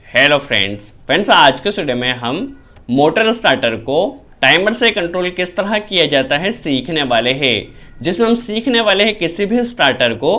Hello friends आज के video में हम मोटर स्टार्टर को टाइमर से कंट्रोल किस तरह किया जाता है सीखने वाले हैं। जिसमें हम सीखने वाले हैं किसी भी स्टार्टर को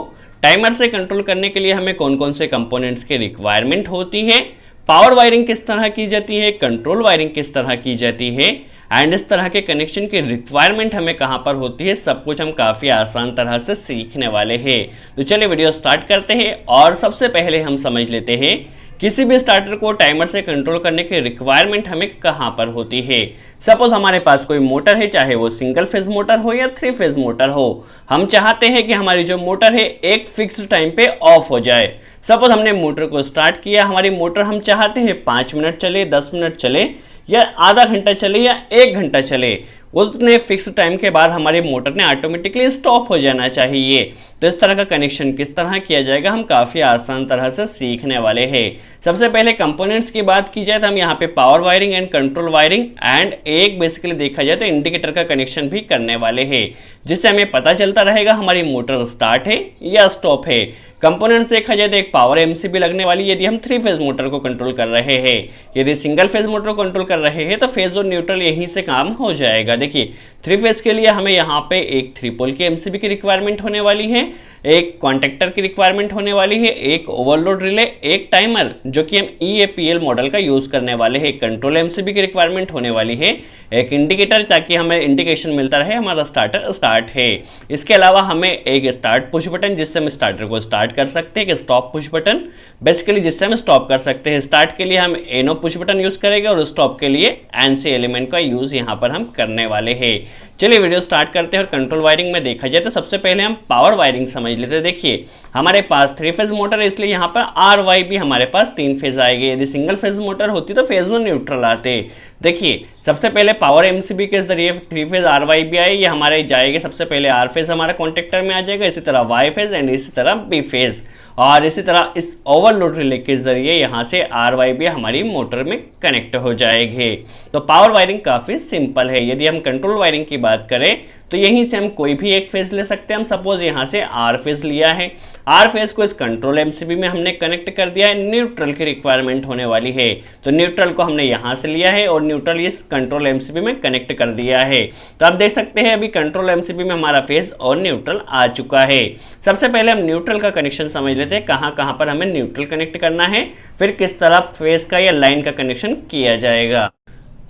टाइमर से कंट्रोल करने के लिए हमें कौन कौन से कंपोनेंट्स की रिक्वायरमेंट होती है, पावर वायरिंग किस तरह की जाती है, कंट्रोल वायरिंग किस तरह की जाती है एंड इस तरह के कनेक्शन की रिक्वायरमेंट हमें कहाँ पर होती है, सब कुछ हम काफ़ी आसान तरह से सीखने वाले हैं। तो चलिए वीडियो स्टार्ट करते हैं और सबसे पहले हम समझ लेते हैं किसी भी स्टार्टर को टाइमर से कंट्रोल करने की रिक्वायरमेंट हमें कहाँ पर होती है। सपोज हमारे पास कोई मोटर है, चाहे वो सिंगल फेज मोटर हो या 3 फेज मोटर हो। हम चाहते हैं कि हमारी जो मोटर है एक फिक्स टाइम पे ऑफ हो जाए। सपोज हमने मोटर को स्टार्ट किया, हमारी मोटर हम चाहते हैं 5 मिनट चले, 10 मिनट चले या आधा घंटा चले या 1 घंटा चले, उतने फिक्स टाइम के बाद हमारी मोटर ने ऑटोमेटिकली स्टॉप हो जाना चाहिए। तो इस तरह का कनेक्शन किस तरह किया जाएगा हम काफ़ी आसान तरह से सीखने वाले हैं। सबसे पहले कंपोनेंट्स की बात की जाए तो हम यहाँ पे power wiring and control wiring and एक बेसिकली देखा जाए तो इंडिकेटर का कनेक्शन भी करने वाले हैं, जिससे हमें पता चलता रहेगा हमारी मोटर स्टार्ट है या स्टॉप है। कंपोनेंट्स देखा जाए तो एक पावर एमसीबी लगने वाली यदि हम 3 फेज मोटर को कंट्रोल कर रहे हैं। यदि सिंगल फेज मोटर को कंट्रोल कर रहे हैं तो फेज और न्यूट्रल यहीं से काम हो जाएगा। देखिए 3 फेज के लिए हमें यहाँ पे एक 3 पोल की एमसीबी की रिक्वायरमेंट होने वाली है, एक कॉन्टेक्टर की रिक्वायरमेंट होने वाली है, एक ओवरलोड रिले, एक टाइमर जो कि हम EAPL मॉडल का यूज करने वाले हैं, कंट्रोल एमसीबी की रिक्वायरमेंट होने वाली है, एक इंडिकेटर ताकि हमें इंडिकेशन मिलता रहे हमारा स्टार्टर स्टार्ट है। इसके अलावा हमें एक स्टार्ट पुश बटन जिससे हम स्टार्टर को स्टार्ट कर सकते हैं, एक स्टॉप पुश बटन बेसिकली जिससे हम स्टॉप कर सकते हैं। स्टार्ट के लिए हम एनो पुश बटन यूज करेंगे और स्टॉप के लिए एनसी एलिमेंट का यूज यहाँ पर हम करने वाले हैं। चलिए वीडियो स्टार्ट करते हैं। और कंट्रोल वायरिंग में देखा जाए तो सबसे पहले हम पावर वायरिंग समझ लेते हैं। देखिए हमारे पास 3 फेज मोटर है इसलिए यहाँ पर RY भी हमारे पास 3 फेज आएगी। यदि सिंगल फेज मोटर होती तो फेज और न्यूट्रल आते। देखिए सबसे पहले पावर एमसीबी के जरिए 3 फेज RY भी आए, ये हमारे जाएंगे। सबसे पहले R फेज हमारा कॉन्टेक्टर में आ जाएगा, इसी तरह Y फेज एंड इसी तरह B फेज, और इसी तरह इस ओवरलोड रिले के जरिए यहाँ से RY भी हमारी मोटर में कनेक्ट हो जाएंगे। तो पावर वायरिंग काफ़ी सिंपल है। यदि हम कंट्रोल वायरिंग की बात करें तो यहीं से हम कोई भी एक फेज ले सकते हैं। हम सपोज यहाँ से R फेज लिया है, R फेज को इस कंट्रोल एमसीबी में हमने कनेक्ट कर दिया है। न्यूट्रल की रिक्वायरमेंट होने वाली है तो न्यूट्रल को हमने यहाँ से लिया है और न्यूट्रल इस कंट्रोल एमसीबी में कनेक्ट कर दिया है। तो आप देख सकते हैं अभी कंट्रोल एमसीबी में हमारा फेज और न्यूट्रल आ चुका है। सबसे पहले हम न्यूट्रल का कनेक्शन समझ लेते हैं, कहाँ पर हमें न्यूट्रल कनेक्ट करना है, फिर किस तरह फेज का या लाइन का कनेक्शन किया जाएगा।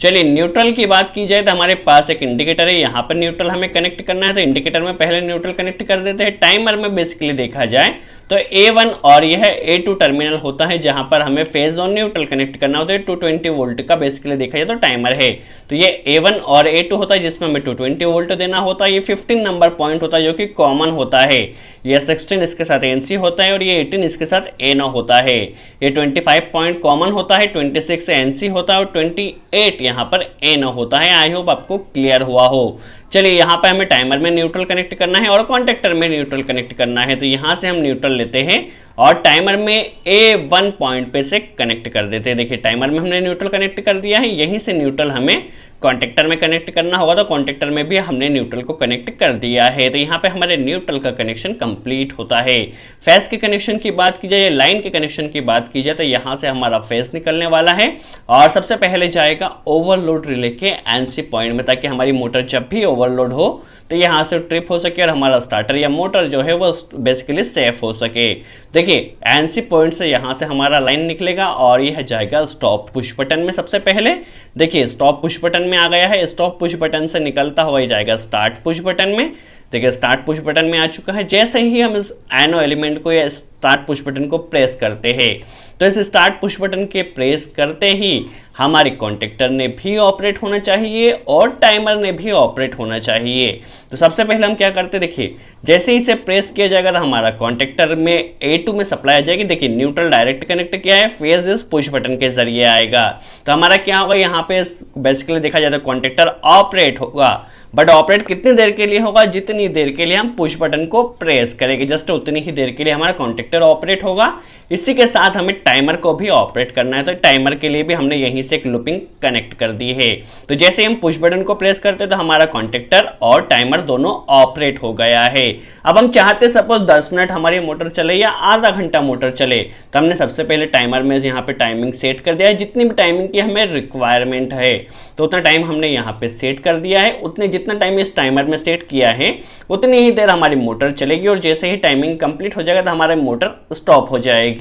चलिए न्यूट्रल की बात की जाए तो हमारे पास एक इंडिकेटर है, यहाँ पर न्यूट्रल हमें कनेक्ट करना है तो इंडिकेटर में पहले न्यूट्रल कनेक्ट कर देते हैं। टाइमर में बेसिकली देखा जाए तो A1 और यह A2 टर्मिनल होता है जहां पर हमें फेज और न्यूट्रल कनेक्ट करना होता है। 220 वोल्ट का बेसिकली देखा जाए तो टाइमर है। तो ये A1 और A2 होता है जिसमें हमें 220 वोल्ट देना होता है। ये 15 नंबर पॉइंट होता है जो कि कॉमन होता है। ये 16 इसके साथ NC होता है और ये 18 इसके साथ ANO होता है। ये 25 पॉइंट कॉमन होता है, 26 NC होता है और 28 यहाँ पर ANO होता है। आई होप आपको क्लियर हुआ हो। चलिए यहाँ पे हमें टाइमर में न्यूट्रल कनेक्ट करना है और कॉन्टेक्टर में न्यूट्रल कनेक्ट करना है। तो यहाँ से हम न्यूट्रल लेते हैं और टाइमर में A1 पॉइंट पे से कनेक्ट कर देते हैं। देखिए टाइमर में हमने न्यूट्रल कनेक्ट कर दिया है, यहीं से न्यूट्रल हमें कॉन्टेक्टर में कनेक्ट करना होगा तो कॉन्टेक्टर में भी हमने न्यूट्रल को कनेक्ट कर दिया है। तो यहाँ पे हमारे न्यूट्रल का कनेक्शन कंप्लीट होता है। फेज के कनेक्शन की बात की जाए, लाइन के कनेक्शन की बात की जाए तो यहाँ से हमारा फेज निकलने वाला है और सबसे पहले जाएगा ओवरलोड रिले के NC पॉइंट में, ताकि हमारी मोटर जब भी ओवरलोड हो तो यहाँ से ट्रिप हो सके और हमारा स्टार्टर या मोटर जो है वो बेसिकली सेफ हो सके। देखिए NC पॉइंट से यहाँ से हमारा लाइन निकलेगा और यह जाएगा स्टॉप पुश बटन में। सबसे पहले देखिए स्टॉप पुश बटन में आ गया है, स्टॉप पुश बटन से निकलता हुआ ही जाएगा स्टार्ट पुश बटन में। देखिए स्टार्ट पुश बटन में आ चुका है। जैसे ही हम इस एनो एलिमेंट को या स्टार्ट पुश बटन को प्रेस करते हैं तो इस स्टार्ट पुश बटन के प्रेस करते ही हमारी कॉन्टेक्टर ने भी ऑपरेट होना चाहिए और टाइमर ने भी ऑपरेट होना चाहिए। तो सबसे पहले हम क्या करते हैं, देखिए जैसे ही इसे प्रेस किया जाएगा तो हमारा कॉन्टेक्टर में A2 में सप्लाई आ जाएगी। देखिए न्यूट्रल डायरेक्ट कनेक्ट किया है, फेज इस पुश बटन के जरिए आएगा। तो हमारा क्या होगा, यहाँ पे बेसिकली देखा जाए तो कॉन्टेक्टर ऑपरेट होगा, बट ऑपरेट कितनी देर के लिए होगा, जितनी देर के लिए हम पुश बटन को प्रेस करेंगे, जस्ट उतनी ही देर के लिए हमारा कॉन्टेक्टर कॉन्टेक्टर ऑपरेट होगा। इसी के साथ हमें टाइमर को भी ऑपरेट करना है, तो टाइमर के लिए भी हमने यहीं से एक लूपिंग कनेक्ट कर दी है। तो जैसे हम पुश बटन को प्रेस करते हैं तो हमारा कॉन्टेक्टर और टाइमर दोनों ऑपरेट हो गया है। अब हम चाहते सपोज 10 मिनट हमारी मोटर चले या आधा घंटा मोटर चले, तो हमने सबसे पहले टाइमर में यहाँ पे टाइमिंग सेट कर दिया है। जितनी भी टाइमिंग की हमें रिक्वायरमेंट है तो उतना टाइम हमने यहाँ पे सेट कर दिया है। उतने जितना टाइम इस टाइमर में सेट किया है उतनी ही देर हमारी मोटर चलेगी, और जैसे ही टाइमिंग कंप्लीट हो जाएगा तो हमारी मोटर स्टॉप हो जाएगी।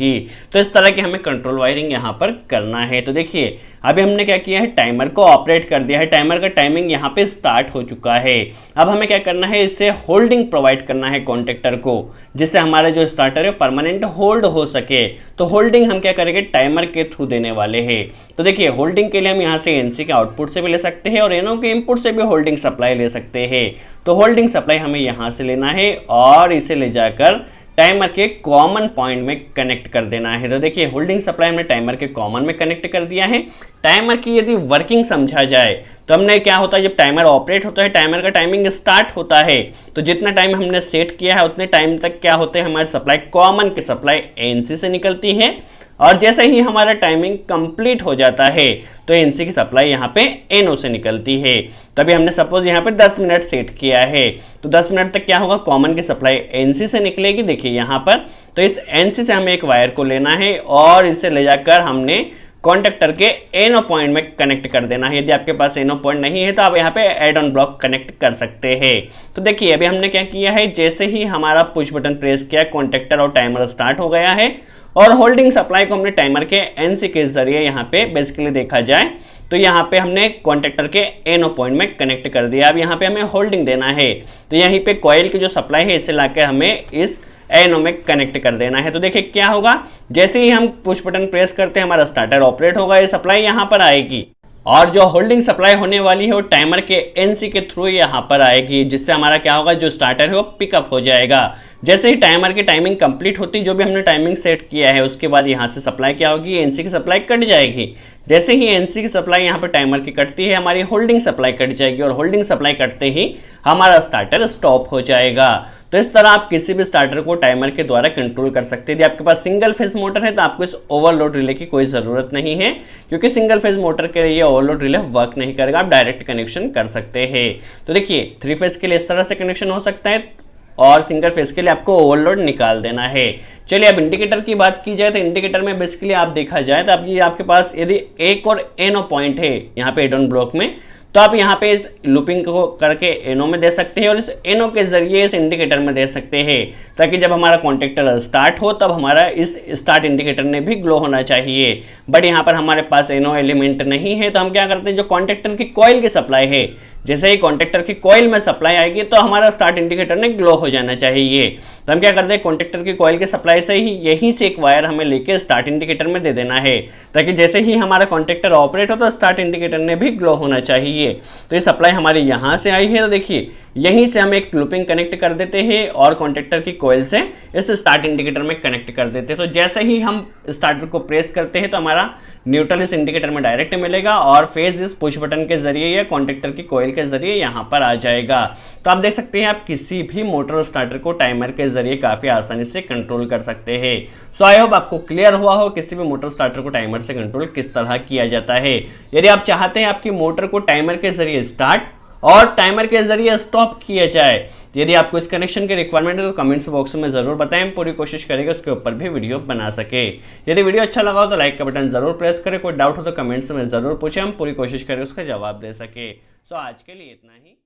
तो इस तरह की हमें कंट्रोल वायरिंग यहाँ पर करना है। तो देखिए अभी हमने क्या किया है, टाइमर को ऑपरेट कर दिया है, टाइमर का टाइमिंग यहाँ पे स्टार्ट हो चुका है। अब हमें क्या करना है, इससे होल्डिंग प्रोवाइड करना है कॉन्टेक्टर को, जिससे हमारा जो स्टार्टर है परमानेंट होल्ड हो सके। तो होल्डिंग हम क्या करेंगे, टाइमर के थ्रू देने वाले हैं। तो देखिए होल्डिंग के लिए हम यहाँ से एनसी के आउटपुट से भी ले सकते हैं और एनओ के इनपुट से भी होल्डिंग सप्लाई ले सकते हैं। तो होल्डिंग सप्लाई हमें यहाँ से लेना है और इसे ले जाकर टाइमर के कॉमन पॉइंट में कनेक्ट कर देना है। तो देखिए होल्डिंग सप्लाई हमने टाइमर के कॉमन में कनेक्ट कर दिया है। टाइमर की यदि वर्किंग समझा जाए तो हमने क्या होता है, जब टाइमर ऑपरेट होता है, टाइमर का टाइमिंग स्टार्ट होता है, तो जितना टाइम हमने सेट किया है उतने टाइम तक क्या होते हैं, हमारी सप्लाई कॉमन की सप्लाई एनसी से निकलती है। और जैसे ही हमारा टाइमिंग कंप्लीट हो जाता है तो एनसी की सप्लाई यहाँ पे एनओ से निकलती है। तभी हमने सपोज यहाँ पे 10 मिनट सेट किया है, तो 10 मिनट तक क्या होगा, कॉमन की सप्लाई एनसी से निकलेगी। देखिए यहाँ पर तो इस एनसी से हमें एक वायर को लेना है और इसे ले जाकर हमने कॉन्टेक्टर के एनओ पॉइंट में कनेक्ट कर देना है। यदि आपके पास एनओ पॉइंट नहीं है तो आप यहाँ पे एड ऑन ब्लॉक कनेक्ट कर सकते हैं। तो देखिए अभी हमने क्या किया है, जैसे ही हमारा पुश बटन प्रेस किया, कॉन्टेक्टर और टाइमर स्टार्ट हो गया है और होल्डिंग सप्लाई को हमने टाइमर के एनसी के जरिए यहाँ पे बेसिकली देखा जाए तो यहाँ पे हमने कॉन्टेक्टर के एनओ पॉइंट में कनेक्ट कर दिया। अब यहाँ पे हमें होल्डिंग देना है, तो यहीं पे कॉइल की जो सप्लाई है इसे लाकर हमें इस एनओ में कनेक्ट कर देना है। तो देखिए क्या होगा, जैसे ही हम पुश बटन प्रेस करते हैं हमारा स्टार्टर ऑपरेट होगा, ये सप्लाई यहाँ पर आएगी और जो होल्डिंग सप्लाई होने वाली है वो टाइमर के एनसी के थ्रू यहाँ पर आएगी, जिससे हमारा क्या होगा, जो स्टार्टर है वो पिकअप हो जाएगा। जैसे ही टाइमर की टाइमिंग कंप्लीट होती, जो भी हमने टाइमिंग सेट किया है, उसके बाद यहाँ से सप्लाई क्या होगी, एनसी की सप्लाई कट जाएगी। जैसे ही एनसी की सप्लाई यहाँ पर टाइमर की कटती है, हमारी होल्डिंग सप्लाई कट जाएगी और होल्डिंग सप्लाई कटते ही हमारा स्टार्टर स्टॉप हो जाएगा। तो इस तरह आप किसी भी स्टार्टर को टाइमर के द्वारा कंट्रोल कर सकते हैं। यदि आपके पास सिंगल फेज मोटर है तो आपको इस ओवरलोड रिले की कोई ज़रूरत नहीं है, क्योंकि सिंगल फेज मोटर के लिए ओवरलोड रिले वर्क नहीं करेगा, आप डायरेक्ट कनेक्शन कर सकते हैं। तो देखिए 3 फेज के लिए इस तरह से कनेक्शन हो सकता है और सिंगल फेज के लिए आपको ओवरलोड निकाल देना है। चलिए अब इंडिकेटर की बात की जाए तो इंडिकेटर में बेसिकली आप देखा जाए तो आपके पास यदि एक और एनओ पॉइंट है यहाँ पे एड ऑन ब्लॉक में, तो आप यहाँ पे इस लूपिंग को करके एनओ में दे सकते हैं और इस एनओ के जरिए इस इंडिकेटर में दे सकते हैं, ताकि जब हमारा कॉन्टेक्टर स्टार्ट हो तब हमारा इस स्टार्ट इंडिकेटर ने भी ग्लो होना चाहिए। बट यहाँ पर हमारे पास एनओ एलिमेंट नहीं है, तो हम क्या करते हैं, जो कॉन्टेक्टर की कॉइल की सप्लाई है, जैसे ही कॉन्टेक्टर की कॉइल में सप्लाई आएगी तो हमारा स्टार्ट इंडिकेटर ने ग्लो हो जाना चाहिए। तो हम क्या करते हैं, कॉन्टेक्टर की कॉइल की सप्लाई से ही यहीं से एक वायर हमें लेके स्टार्ट इंडिकेटर में दे देना है, ताकि जैसे ही हमारा कॉन्टेक्टर ऑपरेट हो तो स्टार्ट इंडिकेटर ने भी ग्लो होना चाहिए। तो ये सप्लाई हमारी यहाँ से आई है, तो देखिए यहीं से हम एक लूपिंग कनेक्ट कर देते हैं और कॉन्टेक्टर की कॉइल से इस स्टार्ट इंडिकेटर में कनेक्ट कर देते हैं। तो जैसे ही हम स्टार्टर को प्रेस करते हैं तो हमारा न्यूट्रल इस इंडिकेटर में डायरेक्ट मिलेगा और फेज इस पुश बटन के जरिए या कॉन्टेक्टर की कॉइल के जरिए यहाँ पर आ जाएगा। तो आप देख सकते हैं आप किसी भी मोटर स्टार्टर को टाइमर के जरिए काफ़ी आसानी से कंट्रोल कर सकते हैं। सो आई होप आपको क्लियर हुआ हो किसी भी मोटर स्टार्टर को टाइमर से कंट्रोल किस तरह किया जाता है। यदि आप चाहते हैं आपकी मोटर को टाइमर के जरिए स्टार्ट और टाइमर के जरिए स्टॉप किया जाए, यदि आपको इस कनेक्शन की रिक्वायरमेंट है तो कमेंट्स बॉक्स में जरूर बताएं, पूरी कोशिश करेंगे उसके ऊपर भी वीडियो बना सके। यदि वीडियो अच्छा लगा हो तो लाइक का बटन जरूर प्रेस करें, कोई डाउट हो तो कमेंट्स में जरूर पूछें, हम पूरी कोशिश करें उसका जवाब दे सके। सो आज के लिए इतना ही।